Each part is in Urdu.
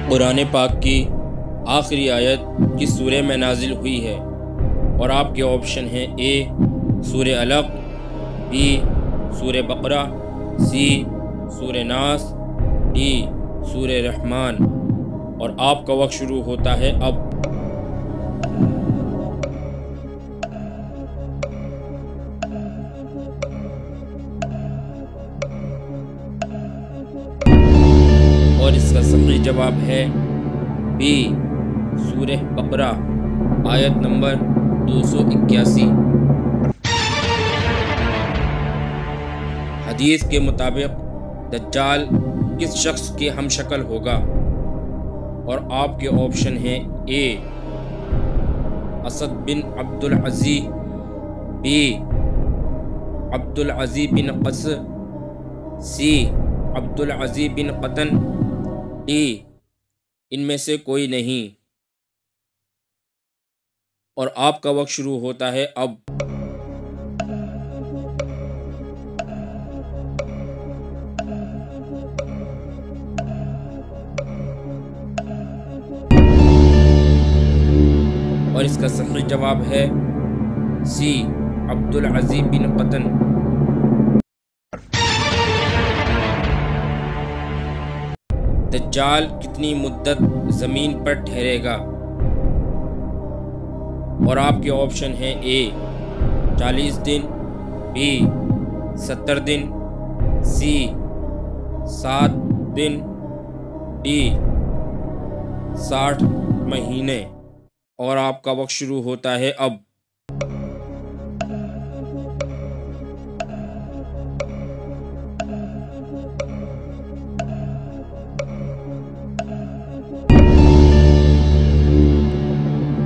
قرآن پاک کی آخری آیت کس سورہ میں نازل ہوئی ہے؟ اور آپ کے آپشن ہیں: اے سورہ علق، بی سورہ بقرہ، سی سورہ ناس، ڈی سورہ رحمان۔ اور آپ کا وقت شروع ہوتا ہے اب۔ اور اس کا صحیح جواب ہے بی سورہ بقرہ، آیت نمبر 281۔ حدیث کے مطابق دجال کس شخص کے ہم شکل ہوگا؟ اور آپ کے آپشن ہیں: اے اسد بن عبد العزی، be Abdul العزی bin قص، C Abdul العزی bin قطن، D ان میں سے کوئی نہیں۔ اور آپ کا وقت شروع ہوتا ہے اب۔ اور اس کا صحیح جواب ہے سی عبد العزی بن قطن۔ دجال کتنی مدت زمین پر ٹھہرے گا؟ اور آپ کے آپشن ہیں: اے 40 دن، be 70 then, C 7 then, D 60 مہینے۔ اور آپ کا وقت شروع ہوتا ہے اب۔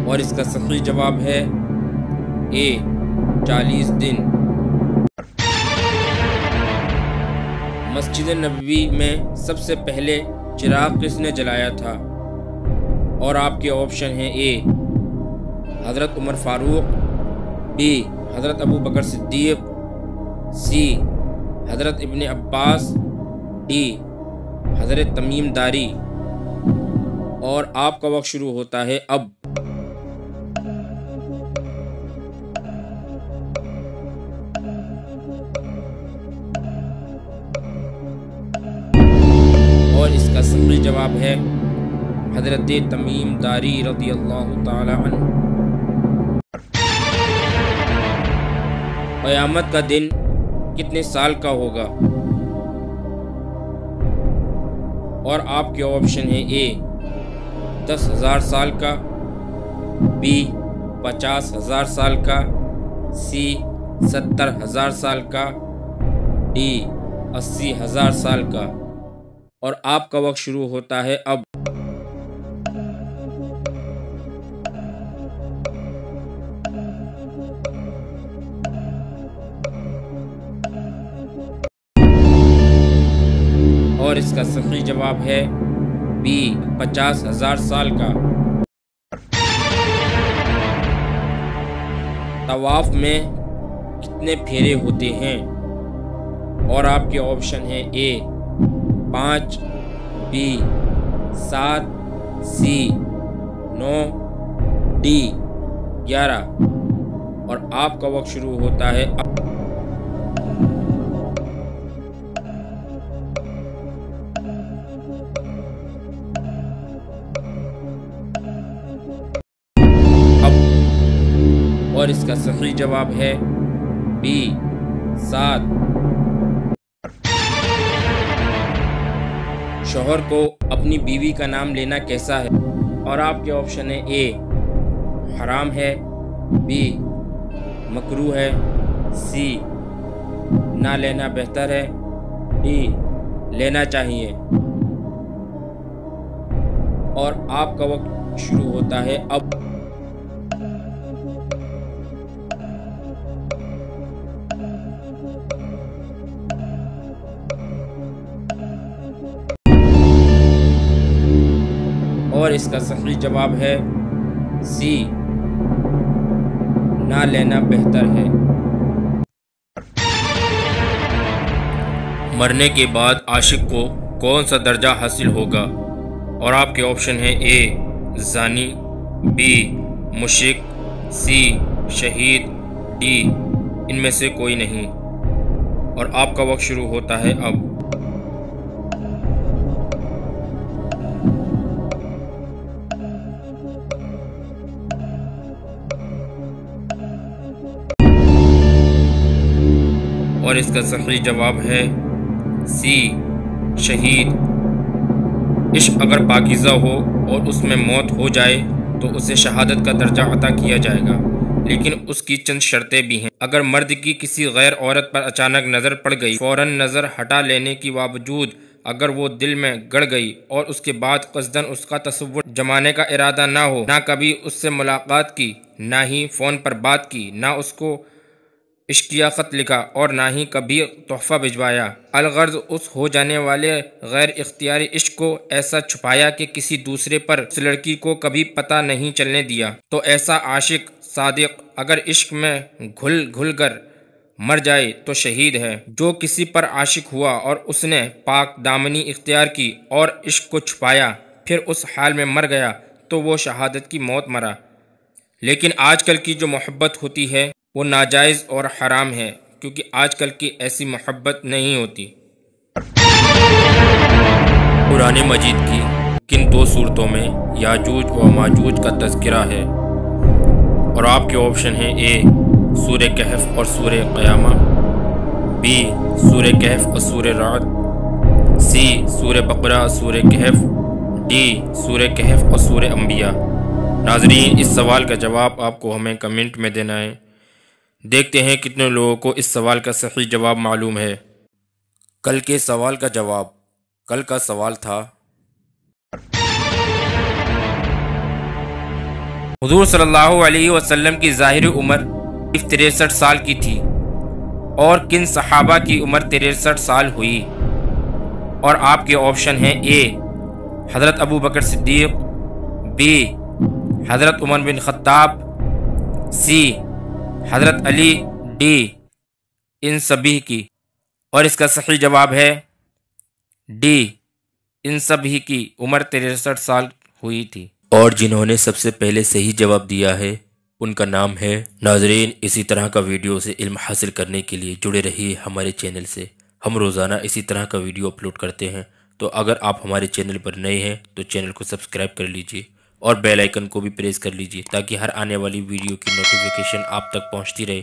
اور اس کا صحیح جواب ہے اے 40 دن۔ مسجد نبوی میں سب سے پہلے چراغ کس نے جلایا تھا؟ اور آپ کے آپشن ہیں: اے حضرت عمر فاروق، بی حضرت ابو بکر صدیق، سی حضرت ابن عباس، ڈی حضرت تمیم داری۔ اور آپ کا وقت شروع ہوتا ہے اب۔ اور اس کا صحیح جواب ہے حضرت تمیم داری رضی اللہ تعالی عنہ۔ قیامت کا دن کتنے سال کا ہوگا؟ اور آپ کے آپشن ہیں: اے 10,000 سال کا، بی 50,000 سال کا، سی 70,000 سال کا، ڈی 80,000 سال کا۔ اور آپ کا وقت شروع ہوتا ہے اب۔ اور اس کا صحیح جواب ہے بی 50,000 سال کا۔ طواف میں کتنے پھیرے ہوتے ہیں؟ اور آپ کے آپشن ہیں: اے 5، بی 7، سی 9، ڈی 11۔ اور آپ کا وقت شروع ہوتا ہے اب۔ اور اس کا صحیح جواب ہے بی 7۔ شوہر کو اپنی بیوی کا نام لینا کیسا ہے؟ اور آپ کے آپشن ہیں: اے حرام ہے، بی مکروہ ہے، سی نہ لینا بہتر ہے، ڈی لینا چاہیے۔ اور آپ کا وقت شروع ہوتا ہے اب۔ اور اس کا صحیح جواب ہے سی نہ لینا بہتر ہے۔ مرنے کے بعد عاشق کو کون سا درجہ حاصل ہوگا؟ اور آپ کے آپشن ہیں اے زانی، بی مشرک، سی شہید، ڈی ان میں سے کوئی نہیں۔ اور آپ کا وقت شروع ہوتا ہے اب۔ اور اس کا صحیح جواب ہے سی شہید۔ عشق اگر پاکیزہ ہو اور اس میں موت ہو جائے تو اسے شہادت کا درجہ عطا کیا جائے گا، لیکن اس کی چند شرطیں بھی ہیں۔ اگر مرد کی کسی غیر عورت پر اچانک نظر پڑ گئی، فوراً نظر ہٹا لینے کے باوجود اگر وہ دل میں گڑ گئی اور اس کے بعد قصداً اس کا تصور جمانے کا ارادہ نہ ہو، نہ کبھی اس سے ملاقات کی، نہ ہی فون پر بات کی، نہ اس کو عشقیہ خط لکھا اور نہ ہی کبھی تحفہ بھجوایا، الغرض اس ہو جانے والے غیر اختیاری عشق کو ایسا چھپایا کہ کسی دوسرے پر اس لڑکی کو کبھی پتہ نہیں چلنے دیا، تو ایسا عاشق صادق اگر عشق میں گھل کر مر جائے تو شہید ہے۔ جو کسی پر عاشق ہوا اور اس نے پاک دامنی اختیار کی اور عشق کو چھپایا، پھر اس حال میں مر گیا تو وہ شہادت کی موت مرا۔ لیکن آج کل کی جو محبت ہوتی ہے وہ ناجائز اور حرام ہے، کیونکہ آج کل کی ایسی محبت نہیں ہوتی۔ قرآن مجید کی کن دو صورتوں میں یاجوج و ماجوج کا تذکرہ ہے؟ اور آپ کے آپشن ہیں اے سورہ کہف اور سورہ قیامہ، بی سورہ کہف اور سورہ رعد، سی سورہ بقرہ اور سورہ کہف، ڈی سورہ کہف اور سورہ انبیاء۔ ناظرین، اس سوال کا جواب آپ کو ہمیں کمنٹ میں دینا ہے۔ دیکھتے ہیں کتنے لوگوں کو اس سوال کا صحیح جواب معلوم ہے۔ کل کے سوال کا جواب۔ کل کا سوال تھا، حضور صلی اللہ علیہ وسلم کی ظاہری عمر 63 سال کی تھی اور کن صحابہ کی عمر 63 سال ہوئی؟ اور آپ کے آپشن ہیں اے حضرت ابو بکر صدیق، بی حضرت عمر بن خطاب، سی حضرت علی، ڈی ان سبھی کی۔ اور اس کا صحیح جواب ہے ڈی ان سبھی کی عمر 63 سال ہوئی تھی۔ اور جنہوں نے سب سے پہلے صحیح جواب دیا ہے ان کا نام ہے۔ ناظرین، اسی طرح کا ویڈیو سے علم حاصل کرنے کے لیے جڑے رہیے ہمارے چینل سے۔ ہم روزانہ اسی طرح کا ویڈیو اپلوڈ کرتے ہیں، تو اگر آپ ہمارے چینل پر نئے ہیں تو چینل کو سبسکرائب کر لیجئے اور بیل آئیکن کو بھی پریس کر لیجئے تاکہ ہر آنے والی ویڈیو کی نوٹیفیکیشن آپ تک پہنچتی رہے۔